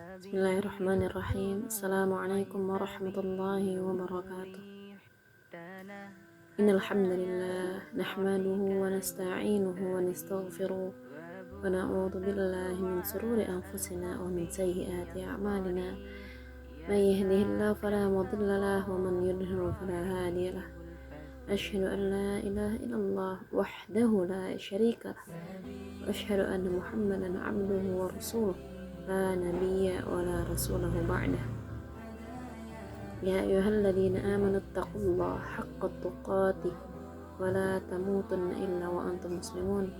Bismillahirrahmanirrahim. Assalamualaikum warahmatullahi wabarakatuh. Innal hamdalillah nahmaduhu wa nasta'inuhu wa nastaghfiruh wa na'udzu billahi min shururi anfusina wa min sayyiati a'malina. May yahdihillahu fala mudilla lahu wa man yudlil fala hadiya lahu. Asyhadu an la ilaha illallah wahdahu la syarika lah wa asyhadu anna Muhammadan 'abduhu wa rasuluh. La nabiyya wa la rasulahu ba'dah. Ya ayyuhalladzina amanu taqullaha haqqa tuqatih wa la tamutunna illa wa antum muslimun.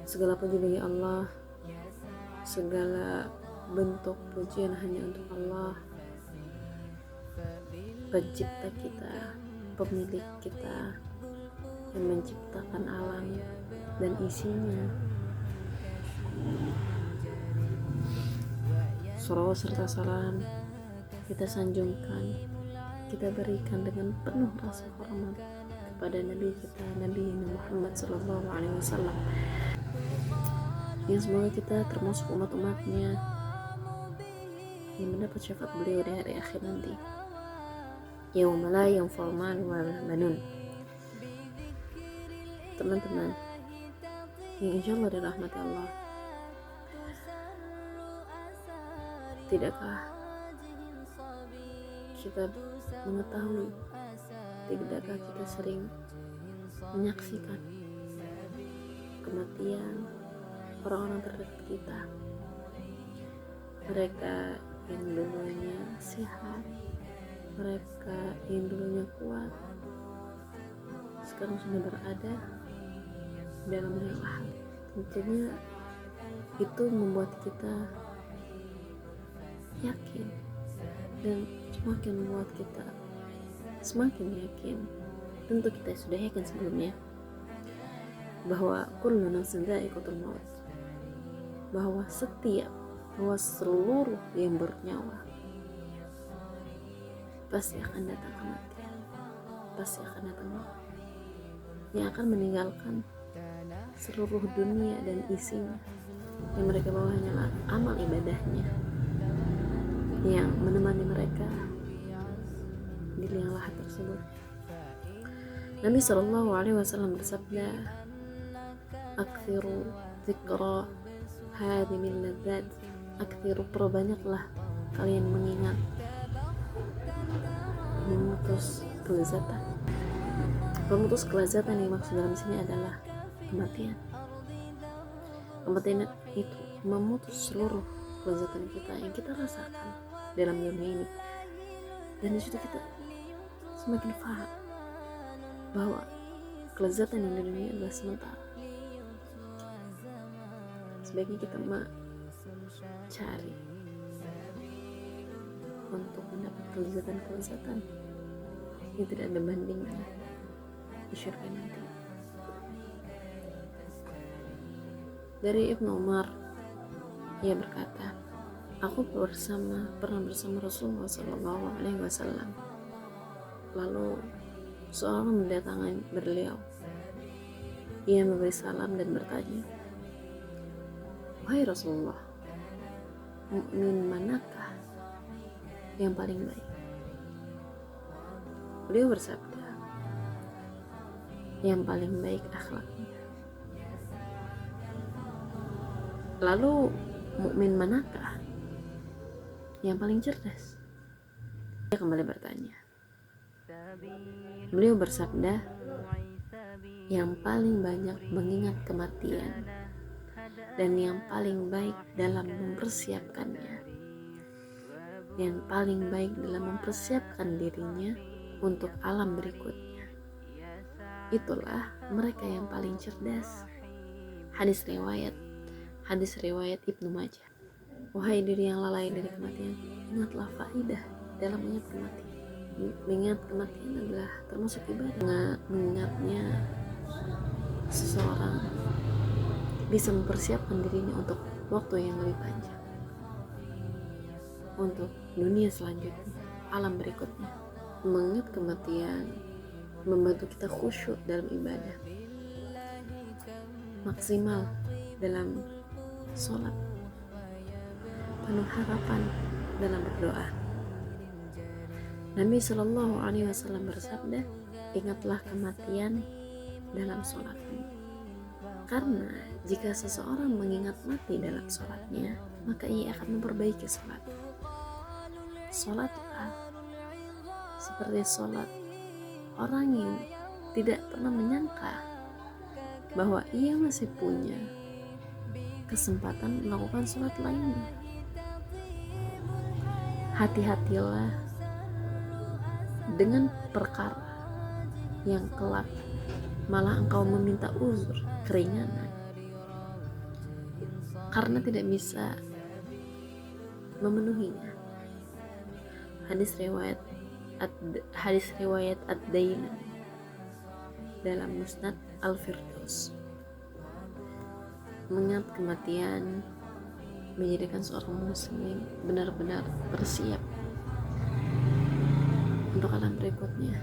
Segala puji bagi Allah, segala bentuk pujian hanya untuk Allah, pencipta kita, pemilik kita, yang menciptakan alam dan isinya. Shalawat serta salam kita sanjungkan, kita berikan dengan penuh rasa hormat kepada Nabi kita, Nabi Muhammad SAW, yang semoga kita termasuk umat-umatnya yang mendapat syafaat beliau di hari akhir nanti, yauma la yanfa'u malun wala banun. Teman-teman yang insyaallah dirahmati Allah, tidakkah kita mengetahui, tidakkah kita sering menyaksikan kematian orang-orang terdekat kita, mereka yang dulunya sehat, mereka yang dulunya kuat, sekarang sudah berada dalam liang lahat. Tentunya itu membuat kita yakin dan semakin membuat kita semakin yakin. Tentu kita sudah yakin sebelumnya bahwa kullu nafsin dha'iqatul maut, bahwa seluruh yang bernyawa pasti akan datang kematian, pasti akan datang maut yang akan meninggalkan seluruh dunia dan isinya. Yang mereka bawa hanyalah amal ibadahnya yang menemani mereka di liang lahat tersebut. Nabi SAW bersabda, "Aktsiru dzikra hadimil ladzat." Aktsiru, perbanyaklah kalian mengingat memutus kelezatan. Pemutus kelezatan yang maksud dalam sini adalah kematian. Kematian itu memutus seluruh kelezatan kita yang kita rasakan dalam dunia ini, dan disitu kita semakin paham bahwa kelezatan yang di dunia adalah sementara. Sebaiknya kita mencari untuk mendapat kelezatan yang tidak ada bandingnya di syurga nanti. Dari Ibnu Umar, ia berkata, aku pernah bersama Rasulullah SAW. Lalu seorang mendatangi beliau. Ia memberi salam dan bertanya, wahai Rasulullah, mukmin manakah yang paling baik? Beliau bersabda, yang paling baik akhlaknya. Lalu mukmin manakah yang paling cerdas? Dia kembali bertanya. Beliau bersabda, yang paling banyak mengingat kematian dan yang paling baik dalam mempersiapkannya, yang paling baik dalam mempersiapkan dirinya untuk alam berikutnya. Itulah mereka yang paling cerdas. Hadis riwayat Ibnu Majah. Wahai diri yang lalai dari kematian, ingatlah faidah dalam mengingat kematian. Mengingat kematian adalah termasuk ibadah. Mengingatnya, seseorang bisa mempersiapkan dirinya untuk waktu yang lebih panjang, untuk dunia selanjutnya, alam berikutnya. Mengingat kematian membantu kita khusyuk dalam ibadah, maksimal dalam sholat. penuh harapan dalam berdoa. Nabi Shallallahu Alaihi Wasallam bersabda, ingatlah kematian dalam sholatmu, karena jika seseorang mengingat mati dalam sholatnya, maka ia akan memperbaiki sholat. Sholatlah seperti sholat orang yang tidak pernah menyangka bahwa ia masih punya kesempatan melakukan sholat lainnya. Hati-hatilah dengan perkara yang kelak malah engkau meminta uzur, keringanan, karena tidak bisa memenuhinya. Hadis riwayat Ad-Dailami dalam Musnad Al-Firdaus. Mengingat kematian menjadikan seorang muslim benar-benar bersiap untuk alam berikutnya.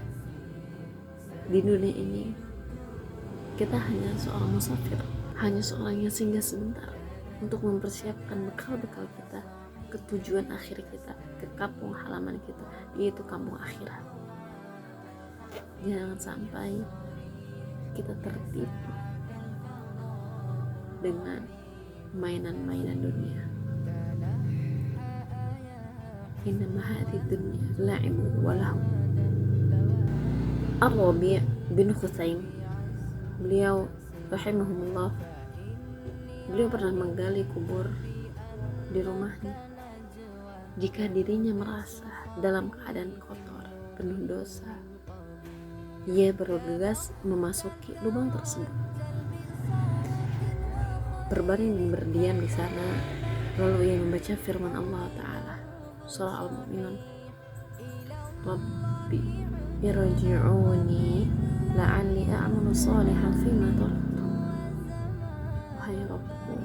Di dunia ini kita hanya seorang musafir, hanya seorang yang singgah sebentar untuk mempersiapkan bekal-bekal kita ke tujuan akhir kita, ke kampung halaman kita, yaitu kampung akhirat. Jangan sampai kita tertipu dengan mainan-mainan dunia. Innama hadhihi dunya la'ibun wa lahu. Ar-Rabi' bin Khusaim, beliau rahimahumullah, beliau pernah menggali kubur di rumahnya. Jika dirinya merasa dalam keadaan kotor, penuh dosa, ia bergegas memasuki lubang tersebut, berbaring berdiam di sana, lalu ia membaca firman Allah Ta'ala, surah Al-Mu'minun, Rabbi irji'uni la'alli a'malu shalihan fima taraktu. Wahai Rabbku,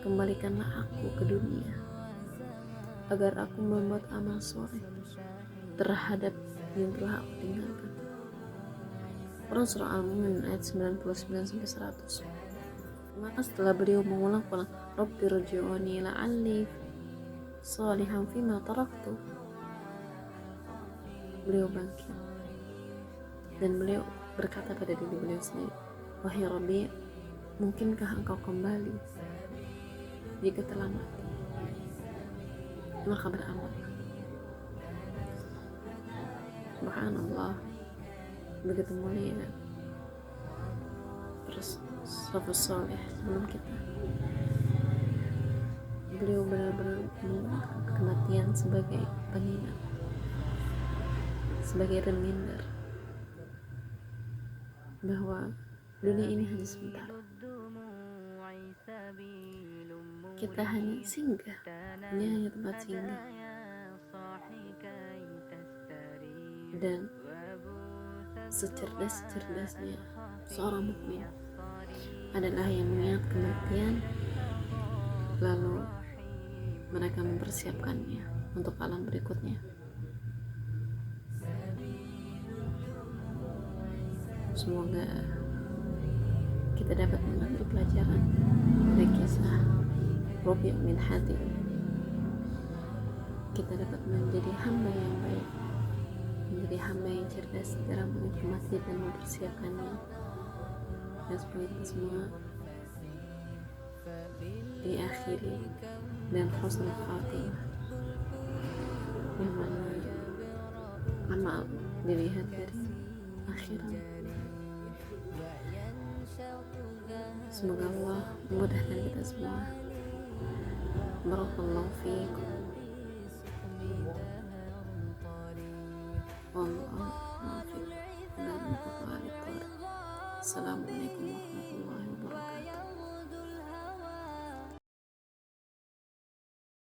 kembalikanlah aku ke dunia agar aku membuat amal soleh terhadap yang telah aku tinggalkan. Quran surah Al-Mu'min ayat 99-100. Maka setelah beliau mengulang-ulang Rabbi irji'uni la'alli shalihan fima taraktu, beliau bangkit dan beliau berkata pada diri beliau sendiri, wahai Rabbi, mungkinkah engkau kembali? Jika telah mati, maka beramal. Subhanallah, begitu mulia salafus saleh sebelum kita. Beliau benar-benar menggunakan kematian sebagai pengingat, sebagai reminder bahwa dunia ini hanya sebentar. Kita hanya singgah, ini hanya tempat singgah. Dan secerdas-cerdasnya seorang mukmin adalah yang mengingat kematian, lalu mereka mempersiapkannya untuk alam berikutnya. Semoga kita dapat mengambil pelajaran dari kisah Rabi' bin Hatim. Kita dapat menjadi hamba yang baik, menjadi hamba yang cerdas dalam mengingat kematian dan mempersiapkannya. Dan semoga kita semua diakhiri dan husnul khatimah, yang mana amal dilihat dari akhirat. Semoga Allah memudahkan kita semua. Barakallahu fiikum. Wallahu a'lam. Assalamualaikum warahmatullahi wabarakatuh.